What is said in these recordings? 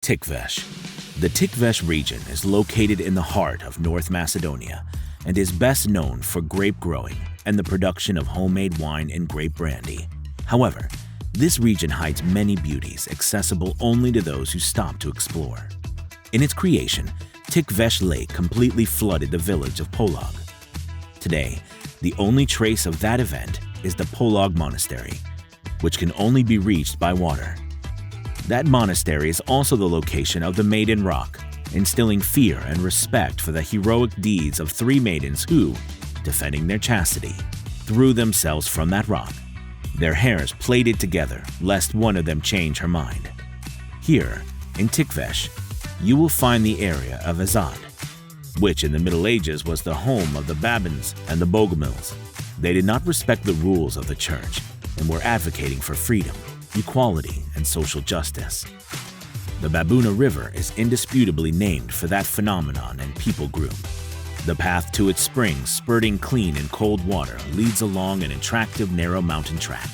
Tikvesh. The Tikvesh region is located in the heart of North Macedonia and is best known for grape growing and the production of homemade wine and grape brandy. However, this region hides many beauties accessible only to those who stop to explore. In its creation, Tikvesh Lake completely flooded the village of Polog. Today, the only trace of that event is the Polog Monastery, which can only be reached by water. That monastery is also the location of the Maiden Rock, instilling fear and respect for the heroic deeds of 3 maidens who, defending their chastity, threw themselves from that rock, their hairs plaited together lest one of them change her mind. Here, in Tikvesh, you will find the area of Azad, which in the Middle Ages was the home of the Babins and the Bogomils. They did not respect the rules of the church and were advocating for freedom, equality, and social justice. The Babuna River is indisputably named for that phenomenon and people group. The path to its springs, spurting clean and cold water, leads along an attractive narrow mountain track.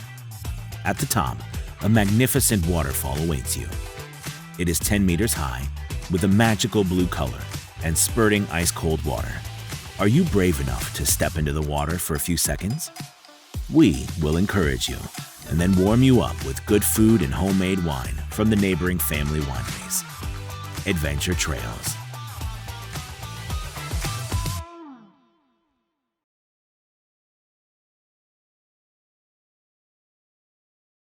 At the top, a magnificent waterfall awaits you. It is 10 meters high, with a magical blue color and spurting ice-cold water. Are you brave enough to step into the water for a few seconds? We will encourage you and then warm you up with good food and homemade wine from the neighboring family wineries. Adventure Trails.